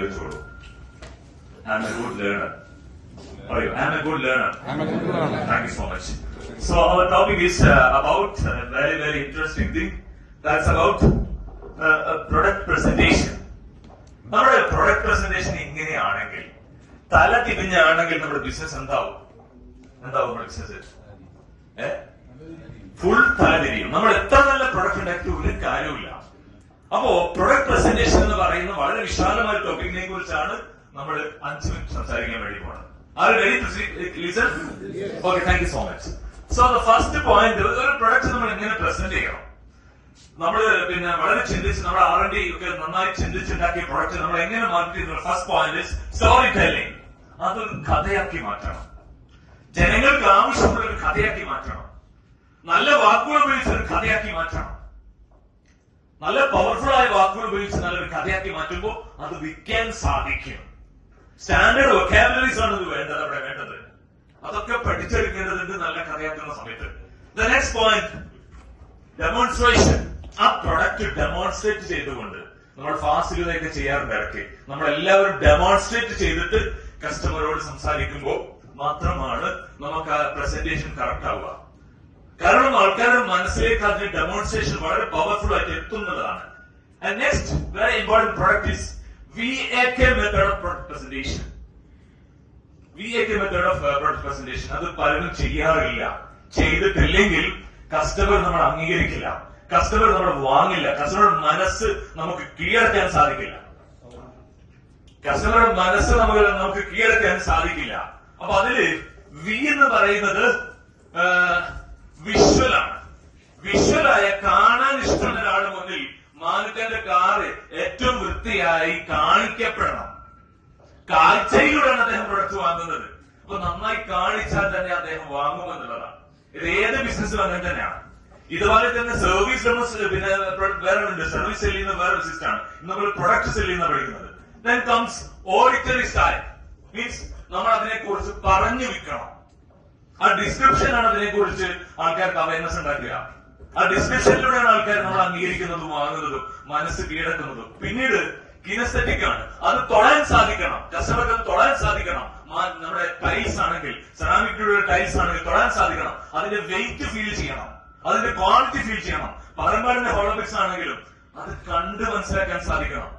വെച്ചോളൂ. I am a good learner. പറയൂ, I am a good learner. Thank you so much. So our topic is about a very interesting thing. That's about product presentation. നമ്മുടെ product presentation ഇങ്ങനെയാണെങ്കിൽ, തല തിരിഞ്ഞാണെങ്കിൽ നമ്മുടെ business എന്താവും നമ്മുടെ business full തല തിരിയും. നമ്മൾ എത്ര നല്ല പ്രൊഡക്റ്റ് ഉണ്ടാക്കി ഒരു കാര്യമില്ല. അപ്പോ പ്രൊഡക്റ്റ് പ്രസന്റേഷൻ എന്ന് പറയുന്ന വളരെ വിശാലമായ ടോപ്പിക്കിനെ കുറിച്ചാണ് നമ്മൾ 5 മിനിറ്റ് സംസാരിക്കാൻ വേണ്ടി പോകുന്നത്. Are you ready to listen? Okay, thank you so much. So the first point, ഒരു പ്രൊഡക്റ്റ് നമ്മൾ എങ്ങനെ പ്രസന്റ് ചെയ്യണം? നമ്മള് പിന്നെ വളരെ ചിന്തിച്ച് നമ്മുടെ R&D ഒക്കെ നന്നായി ചിന്തിച്ചുണ്ടാക്കിയ പ്രൊഡക്റ്റ് നമ്മൾ എങ്ങനെ മാറ്റി? First point story telling. അതൊരു കഥയാക്കി മാറ്റണം. ജനങ്ങൾക്ക് ആവശ്യമുള്ള ഒരു കഥയാക്കി മാറ്റണം. നല്ല വാക്കുകൾ ഉപയോഗിച്ച് ഒരു കഥയാക്കി മാറ്റണം. നല്ല പവർഫുൾ ആയ വാക്കുകൾ ഉപയോഗിച്ച് നല്ലൊരു കഥയാക്കി മാറ്റുമ്പോൾ അത് വിൽക്കാൻ സാധിക്കും. സ്റ്റാൻഡേർഡ് വൊക്കാബുലറീസ് ആണ് ഇത് വേണ്ടത്, അവിടെ വേണ്ടത്. അതൊക്കെ പഠിച്ചെടുക്കേണ്ടതുണ്ട് നല്ല കഥയാക്കുന്ന സമയത്ത്. The next point, demonstration. ആ പ്രൊഡക്റ്റ് ഡെമോൺസ്ട്രേറ്റ് ചെയ്തുകൊണ്ട് നമ്മൾ ഫാസിലൊക്കെ ചെയ്യാറുണ്ട് ഇടയ്ക്ക്. നമ്മളെല്ലാവരും ഡെമോൺസ്ട്രേറ്റ് ചെയ്തിട്ട് കസ്റ്റമറോട് സംസാരിക്കുമ്പോൾ മാത്രമാണ് നമുക്ക് ആ പ്രസന്റേഷൻ കറക്റ്റ് ആവുക. കാരണം ആൾക്കാരുടെ മനസ്സിലേക്ക് അതിന്റെ ഡെമോൺസ്ട്രേഷൻ വളരെ പവർഫുൾ ആയിട്ട് എത്തുന്നതാണ്. And next very important product is VAK method of product presentation. VAK method of product presentation. അത് പലരും ചെയ്യാറില്ല. ചെയ്തിട്ടില്ലെങ്കിൽ കസ്റ്റമർ നമ്മൾ അംഗീകരിക്കില്ല, കസ്റ്റമർ നമ്മൾ വാങ്ങില്ല, കസ്റ്റമറുടെ മനസ്സ് നമുക്ക് കീഴടക്കാൻ സാധിക്കില്ല. കസ്റ്റമറുടെ മനസ്സ് നമുക്ക് കീഴടക്കാൻ സാധിക്കില്ല. അപ്പൊ അതില് വി എന്ന് പറയുന്നത് വിഷ്വലാണ്. വിഷ്വലായ കാണാൻ ഇഷ്ടമുള്ള ഒരാളുടെ മുന്നിൽ മാനുക്കന്റെ കാറ് ഏറ്റവും വൃത്തിയായി കാണിക്കപ്പെടണം. കാഴ്ചയിലൂടെയാണ് അദ്ദേഹം പ്രൊഡക്റ്റ് വാങ്ങുന്നത്. അപ്പൊ നന്നായി കാണിച്ചാൽ തന്നെ അദ്ദേഹം വാങ്ങുമെന്നുള്ളതാണ്. ഇത് ഏത് ബിസിനസ്സും അങ്ങനെ തന്നെയാണ്. ഇതുപോലെ തന്നെ സർവീസ് പിന്നെ വേറെ ഉണ്ട്, സർവീസ് സെല് ചെയ്യുന്ന വേറെ സിസ്റ്റം ആണ്. നമ്മൾ പ്രൊഡക്റ്റ് സെല് ചെയ്യുന്ന പഠിക്കുന്നത്. Then comes auditory style. Means നമ്മൾ അതിനെക്കുറിച്ച് പറഞ്ഞു വിൽക്കണം. ആ ഡിസ്ക്രിപ്ഷൻ ആണ് അതിനെക്കുറിച്ച് ആൾക്കാർക്ക് അവയർനെസ് ഉണ്ടാക്കുക. ആ ഡിസ്കഷനിലൂടെയാണ് ആൾക്കാർ നമ്മൾ അംഗീകരിക്കുന്നതും വാങ്ങുന്നതും മനസ്സ് കീഴടക്കുന്നതും. പിന്നീട് കിനസ്തെറ്റിക് ആണ്. അത് തൊടാൻ സാധിക്കണം, കസ്റ്റമർക്ക് അത് തൊടാൻ സാധിക്കണം. നമ്മുടെ ടൈൽസ് ആണെങ്കിൽ, സെറാമിക്കിലുള്ള ടൈൽസ് ആണെങ്കിൽ തൊടാൻ സാധിക്കണം. അതിന്റെ വെയിറ്റ് ഫീൽ ചെയ്യണം, അതിന്റെ ക്വാളിറ്റി ഫീൽ ചെയ്യണം. പരമ്പരന്റെ ഹോളോപിക്സ് ആണെങ്കിലും അത് കണ്ട് മനസ്സിലാക്കാൻ സാധിക്കണം.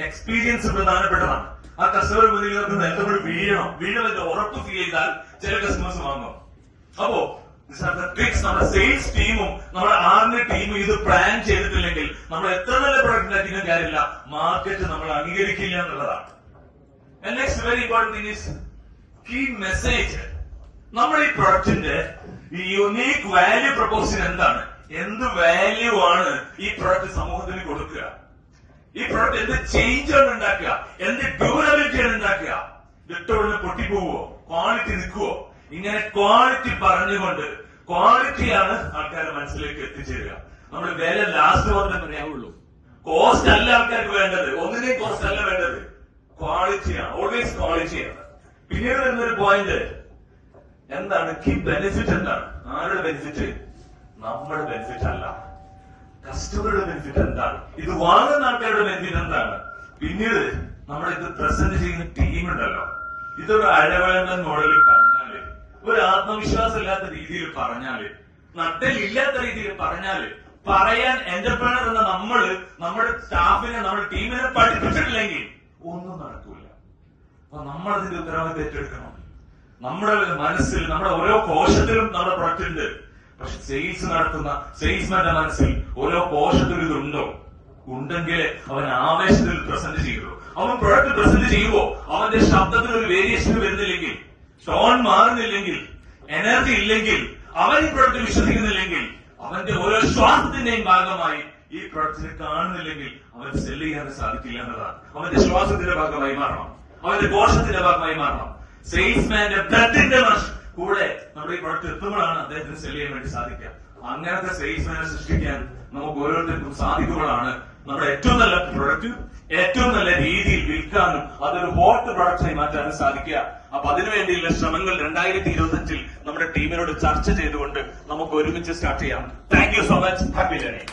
എക്സ്പീരിയൻസ് പ്രധാനപ്പെട്ടതാണ്. ആ കസ്റ്റമർ മുന്നിൽ നമ്മൾ വീഴണമെന്ന് ഉറപ്പ് ഫീൽ ചെയ്താൽ ചില കസ്റ്റമേഴ്സ് വാങ്ങും. അപ്പോ ട്രിക്സ് നമ്മുടെ സെയിൽസ് ടീമും നമ്മുടെ R&D ടീമും ഇത് പ്ലാൻ ചെയ്തിട്ടില്ലെങ്കിൽ നമ്മൾ എത്ര നല്ല പ്രൊഡക്റ്റ് ഉണ്ടാക്കിയും കാര്യമില്ല, മാർക്കറ്റ് നമ്മൾ അംഗീകരിക്കില്ല എന്നുള്ളതാണ്. Next very important thing is key message. നമ്മുടെ ഈ പ്രൊഡക്റ്റിന്റെ ഈ യുണീക് വാല്യൂ പ്രൊപ്പോസൽ എന്താണ്? എന്ത് വാല്യൂ ആണ് ഈ പ്രൊഡക്റ്റ് സമൂഹത്തിന് കൊടുക്കുക? ഈ പ്രൊഡക്റ്റ് എന്ത് ചേഞ്ച് ആണ് ഉണ്ടാക്കുക? എന്ത് ഡ്യൂറബിലിറ്റി ആണ് ഉണ്ടാക്കുക? ഇട്ടോളിന് പൊട്ടിപ്പോവോ? ക്വാളിറ്റി നിൽക്കുവോ? ഇങ്ങനെ ക്വാളിറ്റി പറഞ്ഞുകൊണ്ട്, ക്വാളിറ്റിയാണ് ആൾക്കാരുടെ മനസ്സിലേക്ക് എത്തിച്ചേരുക. നമ്മൾ വില ലാസ്റ്റ് മാത്രമേ പറയാവുള്ളൂ. കോസ്റ്റ് അല്ല ആൾക്കാർക്ക് വേണ്ടത്, ഒന്നിനെയും കോസ്റ്റ് അല്ല വേണ്ടത്, ക്വാളിറ്റിയാണ്. ഓൾവേസ് ക്വാളിറ്റിയാണ്. പിന്നീട് വരുന്നൊരു പോയിന്റ് എന്താണ്? കീ ബെനിഫിറ്റ് എന്താണ്? ആരുടെ ബെനിഫിറ്റ്? നമ്മുടെ ബെനിഫിറ്റ് അല്ല, കസ്റ്റമറുടെ ബെനിഫിറ്റ് എന്താണ്? ഇത് വാങ്ങുന്ന ആൾക്കാരുടെ ബെനിഫിറ്റ് എന്താണ്? പിന്നീട് നമ്മൾ ഇത് പ്രസന്റ് ചെയ്യുന്ന ടീം ഉണ്ടല്ലോ, ഇതൊരു അഴവേണ്ടൻ മോഡലിൽ പറഞ്ഞാല്, ഒരു ആത്മവിശ്വാസം ഇല്ലാത്ത രീതിയിൽ പറഞ്ഞാല്, നട്ടലില്ലാത്ത രീതിയിൽ പറഞ്ഞാല്, പറയാൻ എന്റർപ്രണർ എന്ന നമ്മള് നമ്മുടെ സ്റ്റാഫിനെ, നമ്മുടെ ടീമിനെ പഠിപ്പിച്ചിട്ടില്ലെങ്കിൽ ഒന്നും നടക്കൂല. അപ്പൊ നമ്മൾ അതിന്റെ ഉത്തരവാദിത്തം ഏറ്റെടുക്കണം. നമ്മുടെ മനസ്സിൽ, നമ്മുടെ ഓരോ കോശത്തിലും നമ്മുടെ പ്രൊഡക്റ്റ് ഉണ്ട്. പക്ഷെ സെയിൽസ് നടത്തുന്ന സെയിൽസ്മാന്റെ മനസ്സിൽ ഓരോ കോശത്തിലും ഇതുണ്ടോ? ഉണ്ടെങ്കിൽ അവൻ ആവേശത്തിൽ പ്രസന്റ് ചെയ്യുള്ളൂ. അവൻ പ്രൊഡക്റ്റ് പ്രസന്റ് ചെയ്യുമ്പോ അവന്റെ ശബ്ദത്തിന് ഒരു വേരിയേഷൻ വരുന്നില്ലെങ്കിൽ, ടോൺ മാറുന്നില്ലെങ്കിൽ, എനർജി ഇല്ലെങ്കിൽ, അവൻ ഈ പ്രൊഡക്റ്റ് വിശ്വസിക്കുന്നില്ലെങ്കിൽ, അവന്റെ ഓരോ ശ്വാസത്തിന്റെയും ഭാഗമായി ഈ പ്രൊഡക്റ്റിനെ കാണുന്നില്ലെങ്കിൽ അവൻ സെല്ല് ചെയ്യാൻ സാധിക്കില്ല എന്നതാണ്. അവന്റെ ശ്വാസത്തിന്റെ ഭാഗമായി മാറണം, അവന്റെ കോശത്തിന്റെ ഭാഗമായി മാറണം. സെയിൽസ്മാന്റെ ബ്ലഡിന്റെ കൂടെ നമ്മുടെ ഈ പ്രൊഡക്റ്റ് എത്തുമ്പോഴാണ് അദ്ദേഹത്തിന് സെല്ല് ചെയ്യാൻ വേണ്ടി സാധിക്കുക. അങ്ങനത്തെ സെയിൽസ്മാനെ സൃഷ്ടിക്കാൻ നമുക്ക് ഓരോരുത്തർക്കും സാധിക്കുമ്പോഴാണ് നമ്മുടെ ഏറ്റവും നല്ല പ്രൊഡക്റ്റ് ഏറ്റവും നല്ല രീതിയിൽ വിൽക്കാനും അതൊരു ഹോട്ട് പ്രൊഡക്റ്റായി മാറ്റാനും സാധിക്കുക. അപ്പൊ അതിനുവേണ്ടിയുള്ള ശ്രമങ്ങൾ 2025 നമ്മുടെ ടീമിനോട് ചർച്ച ചെയ്തുകൊണ്ട് നമുക്ക് ഒരുമിച്ച് സ്റ്റാർട്ട് ചെയ്യാം. Thank you so much. Happy learning.